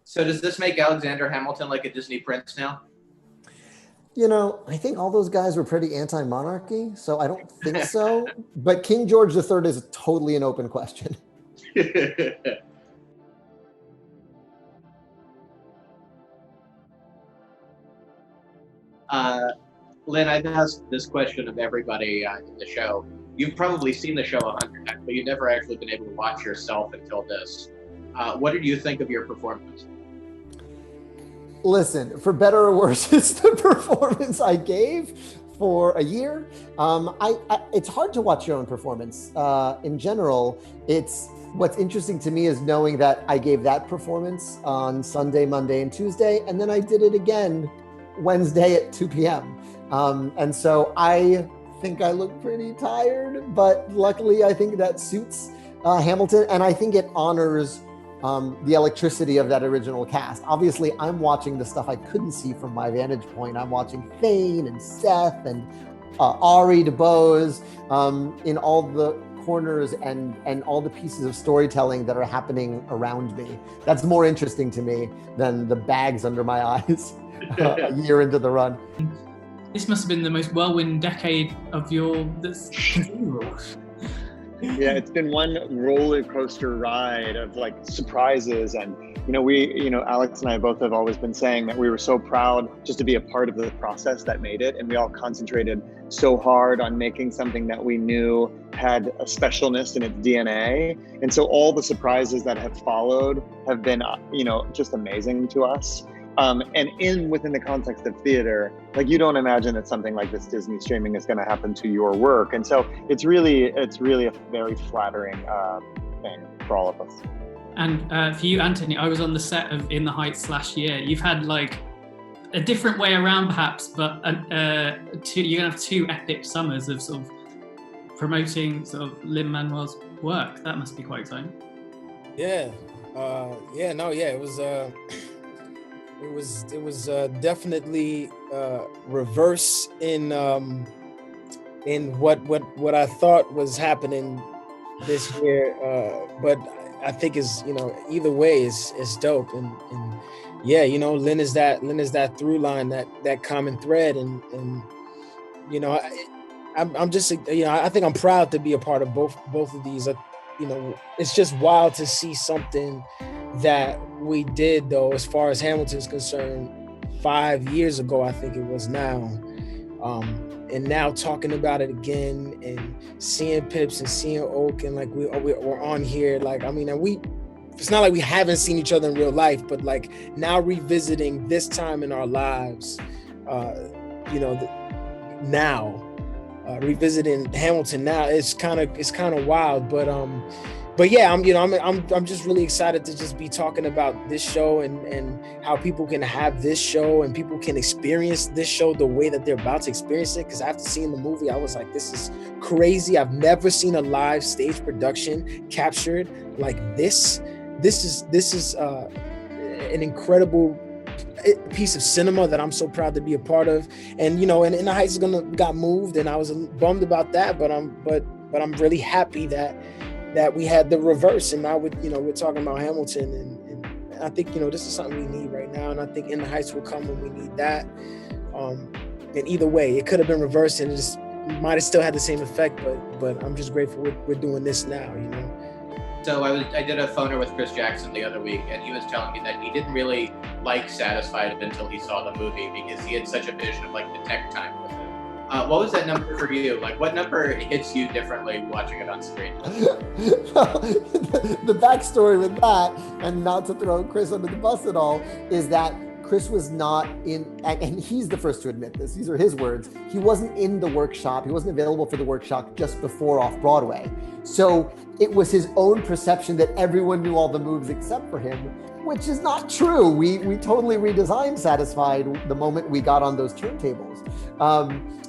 So does this make Alexander Hamilton like a Disney prince now? You know, I think all those guys were pretty anti-monarchy, so I don't think so. But King George III is totally an open question. Lynn, I've asked this question of everybody in the show. You've probably seen the show 100 times, but you've never actually been able to watch yourself until this. What did you think of your performance? Listen, for better or worse, it's the performance I gave for a year. It's hard to watch your own performance. In general, what's interesting to me is knowing that I gave that performance on Sunday, Monday, and Tuesday, and then I did it again Wednesday at 2 p.m. And so I think I look pretty tired, but luckily I think that suits Hamilton, and I think it honors the electricity of that original cast. Obviously, I'm watching the stuff I couldn't see from my vantage point. I'm watching Thane and Seth and Ari DeBose in all the corners and all the pieces of storytelling that are happening around me. That's more interesting to me than the bags under my eyes a year into the run. This must have been the most whirlwind decade of this continual. Yeah, it's been one roller coaster ride of like surprises. And, Alex and I both have always been saying that we were so proud just to be a part of the process that made it. And we all concentrated so hard on making something that we knew had a specialness in its DNA. And so all the surprises that have followed have been, just amazing to us. And within the context of theater, like you don't imagine that something like this Disney streaming is going to happen to your work, and so it's really a very flattering thing for all of us. And for you, Anthony, I was on the set of In the Heights last year. You've had like a different way around, perhaps, but you're gonna have 2 epic summers of sort of promoting sort of Lin-Manuel's work. That must be quite exciting. It was definitely reverse in what I thought was happening this year, but I think is either way is dope, and Lin is that through line, that common thread, and I'm just I think I'm proud to be a part of both of these. It's just wild to see something that we did, though, as far as Hamilton's concerned, 5 years ago, I think it was now. And now talking about it again and seeing Pips and seeing Oak, and like we're on here, like, it's not like we haven't seen each other in real life, but like now revisiting this time in our lives, revisiting Hamilton now, it's kind of wild, but yeah, I'm just really excited to just be talking about this show and how people can have this show and people can experience this show the way that they're about to experience it. Because after seeing the movie, I was like, this is crazy. I've never seen a live stage production captured like this. This is an incredible piece of cinema that I'm so proud to be a part of. And and In the Heights got moved, and I was bummed about that. But I'm really happy that we had the reverse, and now we're talking about Hamilton, and I think this is something we need right now, and I think In the Heights will come when we need that. And either way, it could have been reversed, and it just might have still had the same effect. But I'm just grateful we're doing this now. So I did a phoner with Chris Jackson the other week, and he was telling me that he didn't really like Satisfied until he saw the movie because he had such a vision of like the tech time with it. What was that number for you? Like, what number hits you differently watching it on screen? Well, the backstory with that, and not to throw Chris under the bus at all, is that Chris was not in, and he's the first to admit this, these are his words, he wasn't in the workshop, he wasn't available for the workshop just before Off-Broadway. So it was his own perception that everyone knew all the moves except for him, which is not true. We totally redesigned Satisfied the moment we got on those turntables.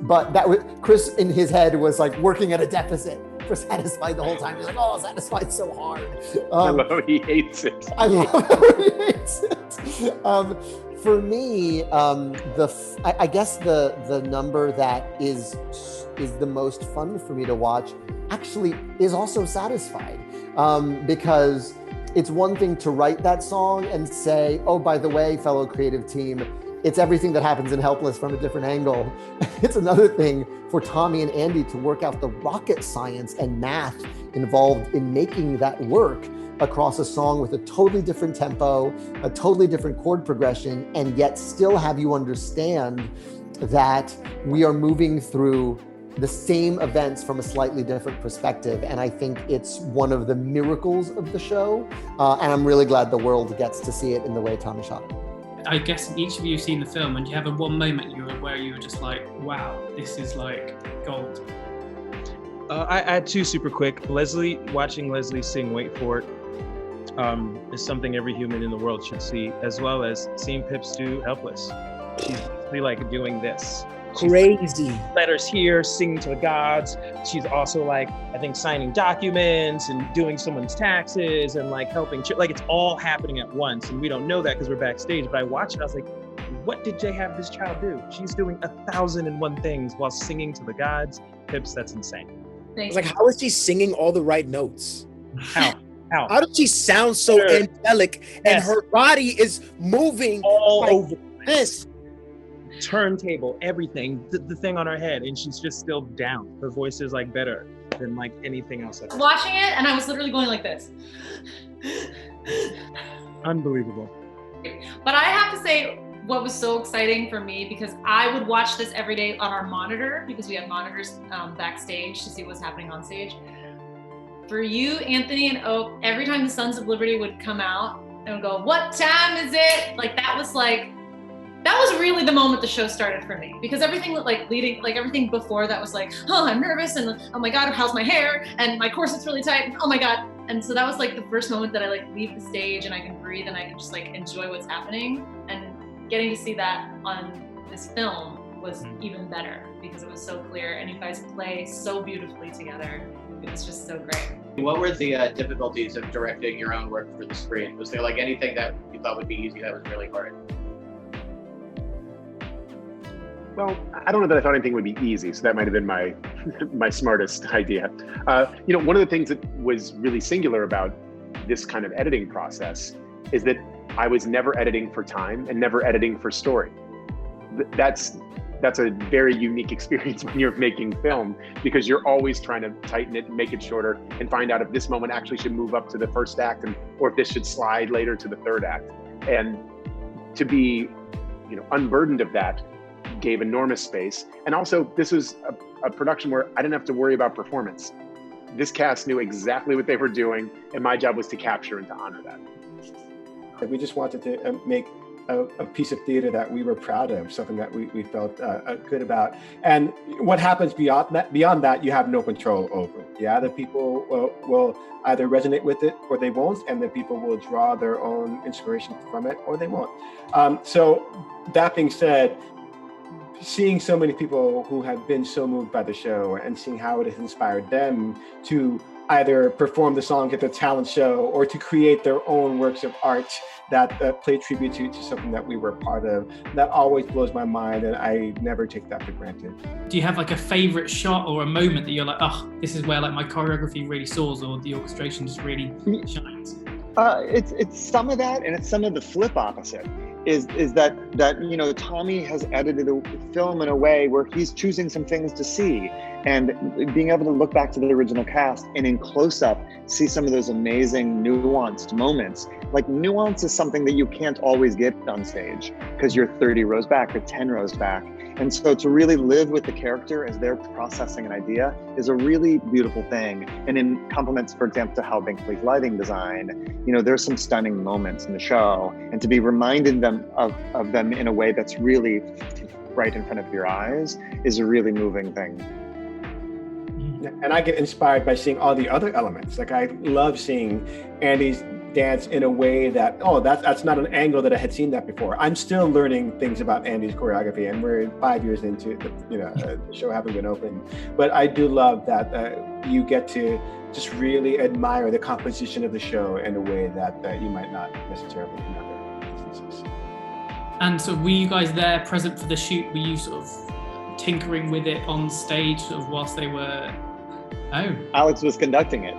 But that was, Chris in his head was like working at a deficit for Satisfied the whole time. He's like, oh, Satisfied's so hard. I love how he hates it. I love how he hates it. For me, I guess the number that is the most fun for me to watch actually is also Satisfied, because it's one thing to write that song and say, oh, by the way, fellow creative team, it's everything that happens in Helpless from a different angle. It's another thing for Tommy and Andy to work out the rocket science and math involved in making that work across a song with a totally different tempo, a totally different chord progression, and yet still have you understand that we are moving through the same events from a slightly different perspective. And I think it's one of the miracles of the show. And I'm really glad the world gets to see it in the way Tommy shot it. I guess each of you have seen the film, and you have a one moment where you were just like, wow, this is like gold. I had two super quick. Watching Leslie sing Wait For It is something every human in the world should see, as well as seeing Pips do Helpless. She's really like doing this. Crazy. Letters here, singing to the gods. She's also like, I think, signing documents and doing someone's taxes and like helping. Like it's all happening at once, and we don't know that because we're backstage. But I watched it, I was like, what did Jay have this child do? She's doing 1,001 things while singing to the gods. Pips, that's insane. I was like, how is she singing all the right notes? How? How does she sound so angelic and her body is moving all like over this? Turntable, everything, the thing on her head, and she's just still down. Her voice is like better than like anything else. Watching it, and I was literally going like this. Unbelievable. But I have to say, what was so exciting for me, because I would watch this every day on our monitor, because we have monitors backstage to see what's happening on stage. For you, Anthony and Oak, every time the Sons of Liberty would come out and would go, what time is it? Like that was really the moment the show started for me, because everything everything before that was like, oh, I'm nervous, and oh my God, how's my hair? And my corset's really tight, and oh my God. And so that was like the first moment that I like leave the stage and I can breathe and I can just like enjoy what's happening. And getting to see that on this film was even better because it was so clear and you guys play so beautifully together. It was just so great. What were the difficulties of directing your own work for the screen? Was there like anything that you thought would be easy that was really hard? Well, I don't know that I thought anything would be easy, so that might have been my smartest idea. One of the things that was really singular about this kind of editing process is that I was never editing for time and never editing for story. That's a very unique experience when you're making film, because you're always trying to tighten it and make it shorter and find out if this moment actually should move up to the first act or if this should slide later to the third act. And to be, unburdened of that gave enormous space. And also this was a production where I didn't have to worry about performance. This cast knew exactly what they were doing, and my job was to capture and to honor that. We just wanted to make a piece of theater that we were proud of, something that we felt good about. And what happens beyond that, you have no control over. Yeah, the people will either resonate with it or they won't, and the people will draw their own inspiration from it or they won't. So that being said, seeing so many people who have been so moved by the show and seeing how it has inspired them to either perform the song at the talent show or to create their own works of art that play tribute to something that we were a part of, that always blows my mind, and I never take that for granted. Do you have like a favorite shot or a moment that you're like, oh, this is where like my choreography really soars or the orchestration just really shines? It's some of that, and it's some of the flip opposite. Is that Tommy has edited the film in a way where he's choosing some things to see, and being able to look back to the original cast and in close-up see some of those amazing nuanced moments. Like nuance is something that you can't always get on stage because you're 30 rows back or 10 rows back. And so to really live with the character as they're processing an idea is a really beautiful thing. And in compliments, for example, to Hal Binkley's lighting design, there's some stunning moments in the show, and to be reminded of them in a way that's really right in front of your eyes is a really moving thing. And I get inspired by seeing all the other elements. Like I love seeing Andy's dance in a way that, that's not an angle that I had seen that before. I'm still learning things about Andy's choreography, and we're 5 years into the show having been open. But I do love that you get to just really admire the composition of the show in a way that you might not necessarily in other instances. And so were you guys there present for the shoot? Were you sort of tinkering with it on stage sort of whilst they were... Oh. Alex was conducting it.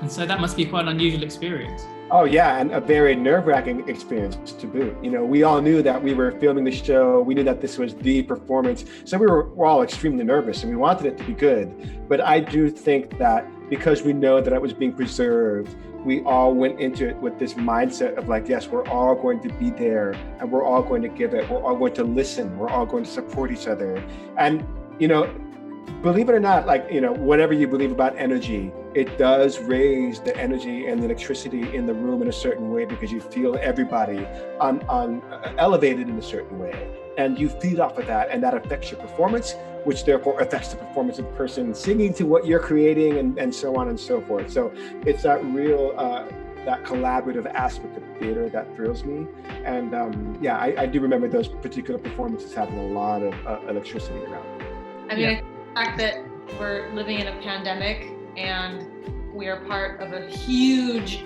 And so that must be quite an unusual experience. Oh yeah, and a very nerve-wracking experience to boot. You know, we all knew that we were filming the show. We knew that this was the performance. So we're all extremely nervous and we wanted it to be good. But I do think that because we know that it was being preserved, we all went into it with this mindset of like, yes, we're all going to be there and we're all going to give it. We're all going to listen. We're all going to support each other. And, you know, believe it or not, like, you know, whatever you believe about energy, it does raise the energy and the electricity in the room in a certain way because you feel everybody on elevated in a certain way. And you feed off of that, and that affects your performance, which therefore affects the performance of the person singing to what you're creating, and so on and so forth. So it's that real, that collaborative aspect of theater that thrills me. And yeah, I do remember those particular performances having a lot of electricity around them. I mean, the fact that we're living in a pandemic and we are part of a huge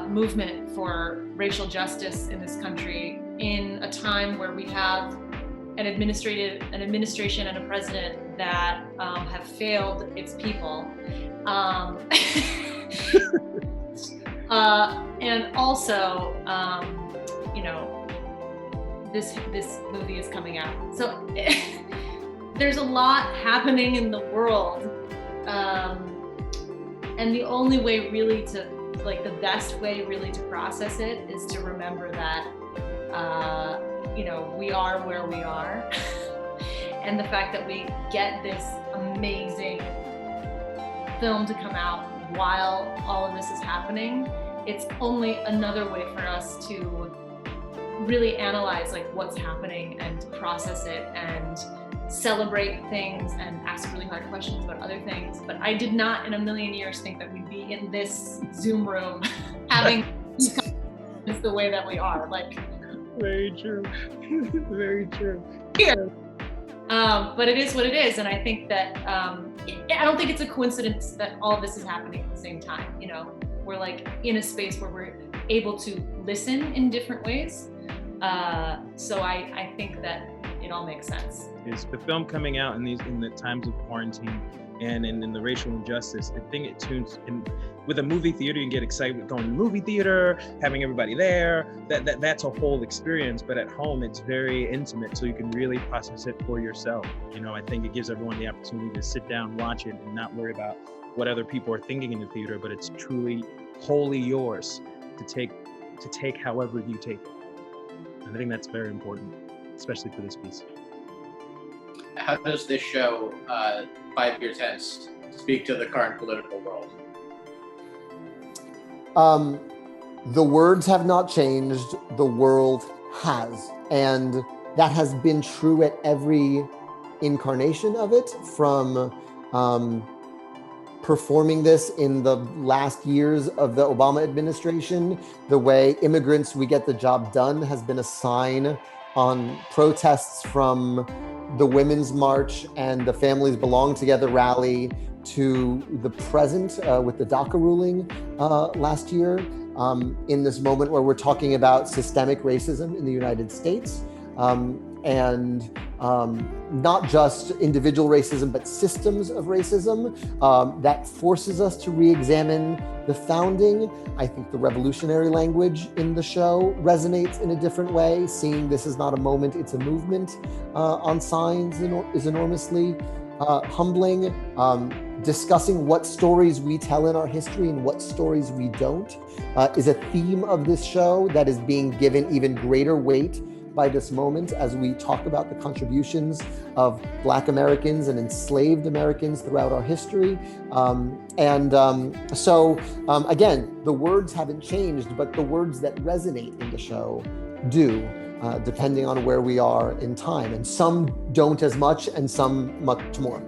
movement for racial justice in this country in a time where we have an administration and a president that have failed its people. And also, you know, this movie is coming out. So there's a lot happening in the world. And the only way really to, like the best way really to process it is to remember that, you know, we are where we are. And the fact that we get this amazing film to come out while all of this is happening, it's only another way for us to really analyze like what's happening and process it and celebrate things and ask really hard questions about other things. But I did not in a million years think that we'd be in this Zoom room having these conversations the way that we are. Like, very true. Very true. Here. But it is what it is. And I think that, I don't think it's a coincidence that all of this is happening at the same time. You know, we're like in a space where we're able to listen in different ways. So I think that it all makes sense. Is the film coming out in the times of quarantine and in the racial injustice, I think it tunes in. With a movie theater, you can get excited with going to the movie theater, having everybody there. That's a whole experience. But at home, it's very intimate, so you can really process it for yourself. You know, I think it gives everyone the opportunity to sit down, watch it, and not worry about what other people are thinking in the theater. But it's truly wholly yours to take however you take it. And I think that's very important, especially for this piece. How does this show, 5 years hence, speak to the current political world? The words have not changed, the world has. And that has been true at every incarnation of it, from performing this in the last years of the Obama administration. The way immigrants, we get the job done has been a sign on protests from the Women's March and the Families Belong Together rally to the present with the DACA ruling last year, in this moment where we're talking about systemic racism in the United States, and not just individual racism, but systems of racism that forces us to re-examine the founding. I think the revolutionary language in the show resonates in a different way. Seeing this is not a moment, it's a movement on signs is enormously humbling. Discussing what stories we tell in our history and what stories we don't is a theme of this show that is being given even greater weight by this moment as we talk about the contributions of Black Americans and enslaved Americans throughout our history. So again, the words haven't changed, but the words that resonate in the show do, depending on where we are in time. And some don't as much and some much more.